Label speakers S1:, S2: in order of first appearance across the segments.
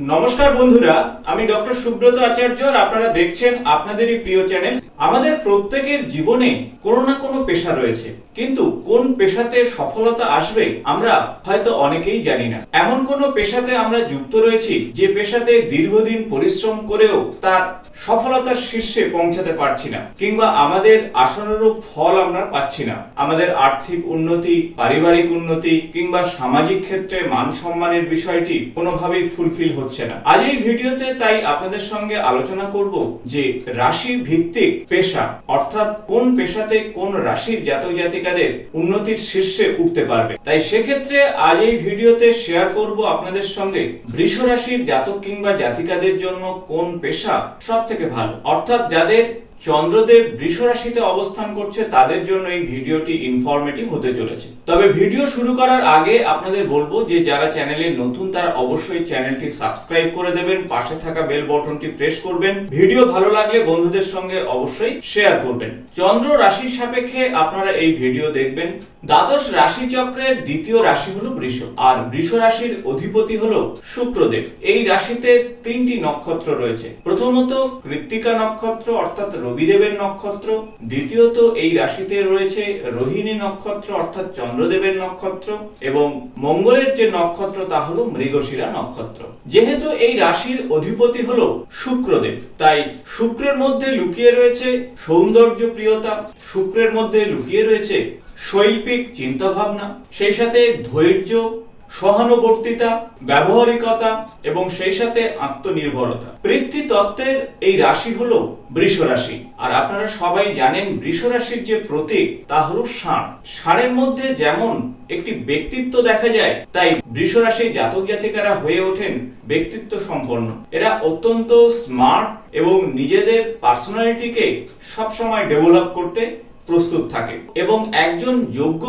S1: नमस्कार बंधुरा आमी डॉक्टर सुब्रत आचार्य और आपनारा देखছেন আপনাদেরই প্রিয় চ্যানেল। আমাদের প্রত্যেকের জীবনে কোনো না কোনো পেশা রয়েছে, কিন্তু কোন পেশাতে সফলতা আসবে আমরা হয়তো অনেকেই জানি না। এমন কোন পেশাতে আমরা যুক্ত রয়েছি যে পেশাতে দীর্ঘদিন পরিশ্রম করেও তার সফলতার শীর্ষে পৌঁছাতে পারছি না, কিংবা আমাদের আশানুরূপ ফল আমরা পাচ্ছি না। আমাদের আর্থিক উন্নতি, পারিবারিক উন্নতি কিংবা সামাজিক ক্ষেত্রে মান সম্মানের বিষয়টি কোনোভাবেই ফুলফিল হচ্ছে না। আজ এই ভিডিওতে তাই আপনাদের সঙ্গে আলোচনা করব যে রাশি ভিত্তিক পেশা, অর্থাৎ কোন পেশাতে কোন রাশির জাতক জাতিকাদের উন্নতির শীর্ষে উঠতে পারবে। তাই সেক্ষেত্রে আজ এই ভিডিওতে শেয়ার করব আপনাদের সঙ্গে বৃষ রাশির জাতক কিংবা জাতিকাদের জন্য কোন পেশা সব থেকে ভালো, অর্থাৎ যাদের চন্দ্রদেব বৃষ রাশিতে অবস্থান করছে তাদের জন্য এই ভিডিওটি ইনফরমেটিভ হতে চলেছে। তবে ভিডিও শুরু করার আগে আপনাদের বলবো যে যারা চ্যানেলে নতুন তারা অবশ্যই চ্যানেলটি সাবস্ক্রাইব করে দেবেন, পাশে থাকা বেল বাটনটি প্রেস করবেন। ভিডিও ভালো লাগলে বন্ধুদের সঙ্গে অবশ্যই শেয়ার করবেন। চন্দ্র রাশির সাপেক্ষে আপনারা এই ভিডিও দেখবেন। দ্বাদশ রাশি চক্রের দ্বিতীয় রাশি হলো বৃষ, আর বৃষ রাশির অধিপতি হলো শুক্রদেব। এই রাশিতে তিনটি নক্ষত্র রয়েছে। প্রথমত কৃত্তিকা নক্ষত্র অর্থাৎ রবিদেবের নক্ষত্র, দ্বিতীয়ত এই রাশিতে রয়েছে রোহিণী নক্ষত্র অর্থাৎ চন্দ্রদেবের নক্ষত্র, এবং মঙ্গলের যে নক্ষত্র তা হলো মৃগশিরা নক্ষত্র। যেহেতু এই রাশির অধিপতি হলো শুক্রদেব, তাই শুক্রের মধ্যে লুকিয়ে রয়েছে সৌন্দর্য প্রিয়তা, শুক্রের মধ্যে লুকিয়ে রয়েছে শৈল্পিক চিন্তা ভাবনা, সেই সাথে ধৈর্য, সহানুবর্তিতা, ব্যবহারিকতা এবং সেই সাথে আত্মনির্ভরতা। পৃথ্বী তত্ত্বের এই রাশি হলো বৃষ রাশি, আর আপনারা সবাই জানেন বৃষ রাশির যে প্রতীক তা হলো ষাঁড়। ষাঁড়ের মধ্যে যেমন একটি ব্যক্তিত্ব দেখা যায়, তাই বৃষ রাশির জাতক জাতিকারা হয়ে ওঠেন ব্যক্তিত্ব সম্পন্ন। এরা অত্যন্ত স্মার্ট এবং নিজেদের পার্সোনালিটিকে সবসময় ডেভেলপ করতে প্রস্তুত থাকে এবং একজন যোগ্য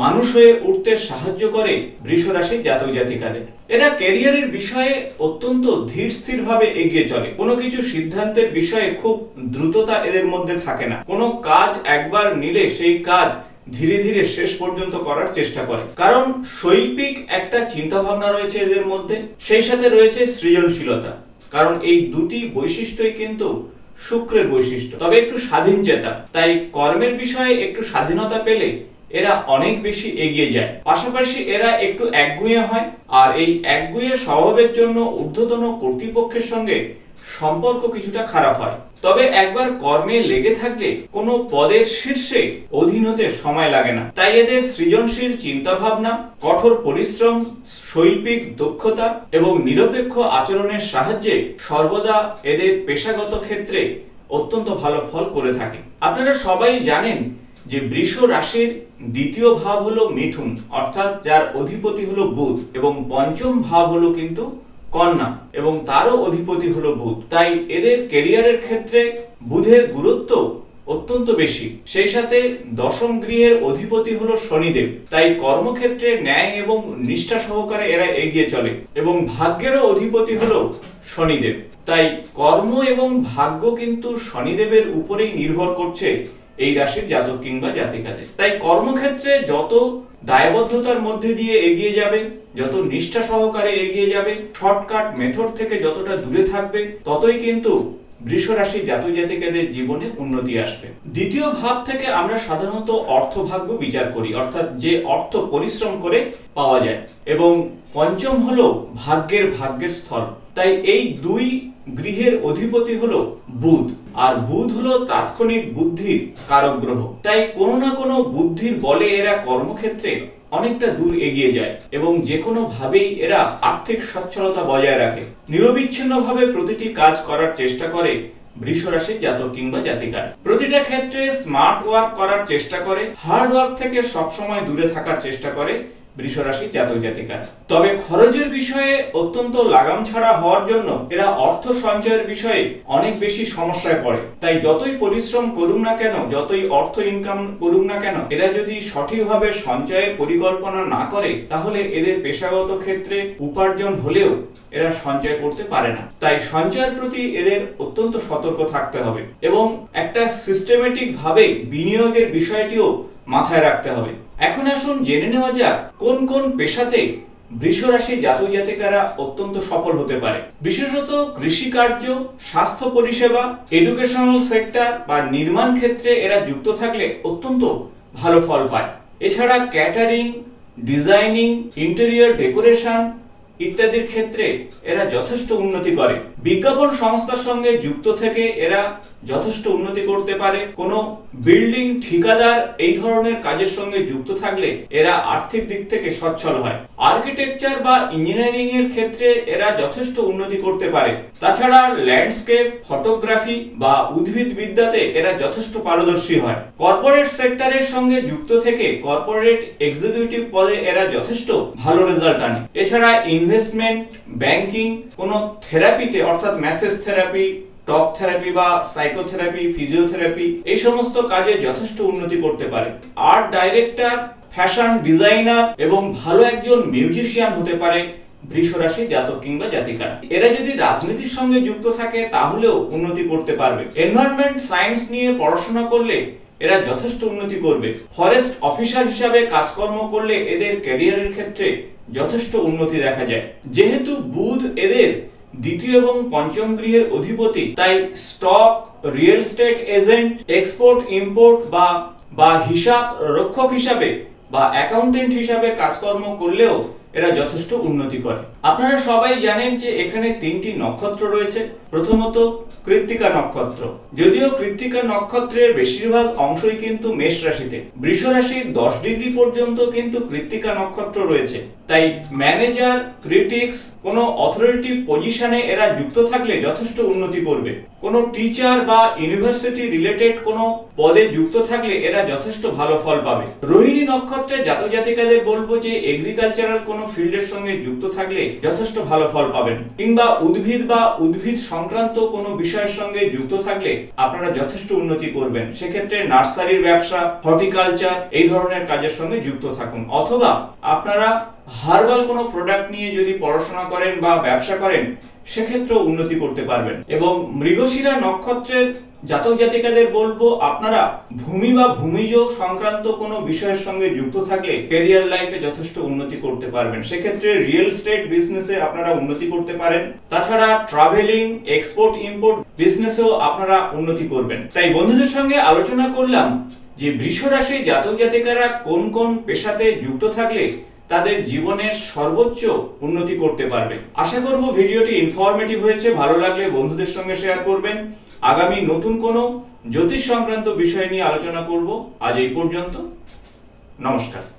S1: মানুষ হয়ে উঠতে সাহায্য করে বৃষ রাশির জাতক জাতিকাদের। এরা ক্যারিয়ারের বিষয়ে অত্যন্ত ধীর স্থির ভাবে এগিয়ে চলে। কোনো কিছু সিদ্ধান্তের বিষয়ে খুব দ্রুততা এদের মধ্যে থাকে না। কোনো কাজ একবার নিলে সেই কাজ ধীরে ধীরে শেষ পর্যন্ত করার চেষ্টা করে, কারণ শৈল্পিক একটা চিন্তা ভাবনা রয়েছে এদের মধ্যে, সেই সাথে রয়েছে সৃজনশীলতা, কারণ এই দুটি বৈশিষ্ট্যই কিন্তু শুক্রের বৈশিষ্ট্য। তবে একটু স্বাধীন চেতা, তাই কর্মের বিষয়ে একটু স্বাধীনতা পেলে এরা অনেক বেশি এগিয়ে যায়। পাশাপাশি এরা একটু একগুঁয়ে হয়, আর এই একগুঁয়ে স্বভাবের জন্য ঊর্ধ্বতন কর্তৃপক্ষের সঙ্গে সম্পর্ক কিছুটা খারাপ হয়। তবে একবার কর্মে লেগে থাকলে কোনো পদের শীর্ষে অধীন হতে সময় লাগে না। তাই এদের সৃজনশীল চিন্তা ভাবনা, কঠোর পরিশ্রম, শৈল্পিক দক্ষতা এবং নিরপেক্ষ আচরণের সাহায্যে সর্বদা এদের পেশাগত ক্ষেত্রে অত্যন্ত ভালো ফল করে থাকে। আপনারা সবাই জানেন যে বৃষ রাশির দ্বিতীয় ভাব হলো মিথুন, অর্থাৎ যার অধিপতি হলো বুধ, এবং পঞ্চম ভাব হলো কিন্তু কন্যা এবং তারও অধিপতি হলো বুধ। তাই এদের ক্যারিয়ারের ক্ষেত্রে বুধের গুরুত্ব অত্যন্ত বেশি। সেই সাথে দশম গৃহের অধিপতি হলো শনিদেব, তাই কর্মক্ষেত্রে ন্যায় এবং নিষ্ঠা সহকারে এরা এগিয়ে চলে, এবং ভাগ্যেরও অধিপতি হলো শনিদেব। তাই কর্ম এবং ভাগ্য কিন্তু শনিদেবের উপরেই নির্ভর করছে এই রাশির জাতক কিংবা জাতিকাদের। তাই কর্মক্ষেত্রে যত দায়বদ্ধতার মধ্যে দিয়ে এগিয়ে যাবে, যত নিষ্ঠা সহকারে এগিয়ে যাবে, শর্টকাট মেথড থেকে যতটা দূরে থাকবে, ততই কিন্তু বৃষ রাশির জাতক জাতিকাদের জীবনে উন্নতি আসবে। দ্বিতীয় ভাব থেকে আমরা সাধারণত অর্থভাগ্য বিচার করি, অর্থাৎ যে অর্থ পরিশ্রম করে পাওয়া যায়, এবং পঞ্চম হলো ভাগ্যের স্থল। তাই এই দুই গৃহের অধিপতি হলো বুধ, আর বুধ হলো তাৎক্ষণিক বুদ্ধির কারক গ্রহ। তাই কোনো না কোনো বুদ্ধির বলে এরা কর্মক্ষেত্রে অনেকটা দূর এগিয়ে যায়, এবং যে কোনো ভাবেই এরা আর্থিক সচ্ছলতা বজায় রাখে। নিরবিচ্ছিন্নভাবে প্রতিটি কাজ করার চেষ্টা করে বৃষ রাশির জাতক কিংবা জাতিকারা। প্রতিটা ক্ষেত্রে স্মার্ট ওয়ার্ক করার চেষ্টা করে, হার্ড ওয়ার্ক থেকে সবসময় দূরে থাকার চেষ্টা করে বৃষ রাশির জাতক জাতিকারা। তবে খরচের বিষয়ে অত্যন্ত লাগাম ছাড়া হওয়ার জন্য এরা অর্থ সঞ্চয়ের বিষয়ে অনেক বেশি সমস্যায় পড়ে। তাই যতই পরিশ্রম করুক না কেন, যতই অর্থ ইনকাম করুক না কেন, এরা যদি সঠিকভাবে সঞ্চয়ের পরিকল্পনা না করে, তাহলে এদের পেশাগত ক্ষেত্রে উপার্জন হলেও এরা সঞ্চয় করতে পারে না। তাই সঞ্চয়ের প্রতি এদের অত্যন্ত সতর্ক থাকতে হবে, এবং একটা সিস্টেমেটিক ভাবে বিনিয়োগের বিষয়টিও মাথায় রাখতে হবে। এখন আসুন জেনে নেওয়া যাক কোন কোন পেশাতে বৃষ রাশি জাতক জাতিকারা অত্যন্ত সফল হতে পারে। বিশেষত কৃষিকার্য, স্বাস্থ্য পরিষেবা, এডুকেশনাল সেক্টর বা নির্মাণ ক্ষেত্রে এরা যুক্ত থাকলে অত্যন্ত ভালো ফল পায়। এছাড়া ক্যাটারিং, ডিজাইনিং, ইন্টেরিয়র ডেকোরেশন ইত্যাদির ক্ষেত্রে এরা যথেষ্ট উন্নতি করে। বিজ্ঞাপন সংস্থার সঙ্গে যুক্ত থেকে এরা যথেষ্ট উন্নতি করতে পারে। কোনো বিল্ডিং ঠিকাদার এই ধরনের কাজের সঙ্গে যুক্ত থাকলে এরা আর্থিক দিক থেকে সচ্ছল হয়। আর্কিটেকচার বা ইঞ্জিনিয়ারিং এর ক্ষেত্রে এরা যথেষ্ট উন্নতি করতে পারে। তাছাড়া ল্যান্ডস্কেপ, ফটোগ্রাফি বা উদ্ভিদ বিদ্যাতে এরা যথেষ্ট পারদর্শী হয়। কর্পোরেট সেক্টরের সঙ্গে যুক্ত থেকে কর্পোরেট এক্সিকিউটিভ পদে এরা যথেষ্ট ভালো রেজাল্ট আনে। এছাড়া ইনভেস্টমেন্ট, ব্যাংকিং, কোনো থেরাপিতে অর্থাৎ ম্যাসেজ থেরাপি, টক থেরাপি বা সাইকোথেরাপি, ফিজিওথেরাপি এই সমস্ত কাজে যথেষ্ট উন্নতি করতে পারে। আর্ট ডাইরেক্টর, ফ্যাশন ডিজাইনার এবং ভালো একজন মিউজিশিয়ান হতে পারে বৃষ রাশি জাতক কিংবা জাতিকারা। এরা যদি রাজনীতির সঙ্গে যুক্ত থাকে তাহলেও উন্নতি করতে পারবে। এনভায়রনমেন্ট সায়েন্স নিয়ে পড়াশোনা করলে এরা যথেষ্ট উন্নতি করবে। ফরেস্ট অফিসার হিসাবে কাজকর্ম করলে এদের ক্যারিয়ারের ক্ষেত্রে যথেষ্ট উন্নতি দেখা যায়। যেহেতু বুধ এদের দ্বিতীয় এবং পঞ্চম গৃহের অধিপতি, তাই stock, real estate agent, export import বা হিসাব রক্ষক হিসাবে বা অ্যাকাউন্টেন্ট হিসাবে কাজকর্ম করলেও এরা যথেষ্ট উন্নতি করে। আপনারা সবাই জানেন যে এখানে 3টি নক্ষত্র রয়েছে। প্রথমত কৃত্তিকা নক্ষত্র। যদিও কৃত্তিকা নক্ষত্রের বেশিরভাগ অংশই কিন্তু মেষ রাশিতে, বৃষ রাশির 10 ডিগ্রি পর্যন্ত কিন্তু কৃত্তিকা নক্ষত্র রয়েছে। তাই ম্যানেজার, ক্রিটিক্স, কোনো অথরিটি পজিশনে এরা যুক্ত থাকলে যথেষ্ট উন্নতি করবে। কোনো টিচার বা ইউনিভার্সিটি রিলেটেড কোনো পদে যুক্ত থাকলে এরা যথেষ্ট ভালো ফল পাবে। রোহিণী নক্ষত্রে জাতক জাতিকাদের বলবো যে এগ্রিকালচারাল কোনো ফিল্ডের সঙ্গে যুক্ত থাকলে যথেষ্ট ভালো ফল পাবেন, কিংবা উদ্ভিদ বা উদ্ভিদ সংক্রান্ত কোনো বিষয়ের সঙ্গে যুক্ত থাকলে আপনারা যথেষ্ট উন্নতি করবেন। সেক্ষেত্রে নার্সারির ব্যবসা, হর্টিকালচার এই ধরনের কাজের সঙ্গে যুক্ত থাকুন। অথবা আপনারা হার্বাল কোনো প্রোডাক্ট নিয়ে যদি পড়াশোনা করেন বা ব্যবসা করেন সেক্ষেত্রেও উন্নতি করতে পারবেন। এবং মৃগশিরা নক্ষত্রের জাতক জাতিকাদের বলবো আপনারা ভূমি বা ভূমিজ সংক্রান্ত কোনো বিষয়ের সঙ্গে যুক্ত থাকলে ক্যারিয়ার লাইফে যথেষ্ট উন্নতি করতে পারবেন। সেক্ষেত্রে রিয়েল এস্টেট বিজনেসে আপনারা উন্নতি করতে পারেন। তাছাড়া ট্রাভেলিং, এক্সপোর্ট ইম্পোর্ট বিজনেসেও আপনারা উন্নতি করবেন। তাই বন্ধুদের সঙ্গে আলোচনা করলাম যে বৃষ রাশি জাতক জাতিকারা কোন কোন পেশাতে যুক্ত থাকলে তাদের জীবনের সর্বোচ্চ উন্নতি করতে পারবে। আশা করব ভিডিওটি ইনফরমেটিভ হয়েছে। ভালো লাগলে বন্ধুদের সঙ্গে শেয়ার করবেন। আগামী নতুন কোনো জ্যোতিষ সংক্রান্ত বিষয় নিয়ে আলোচনা করব। আজ এই পর্যন্ত। নমস্কার।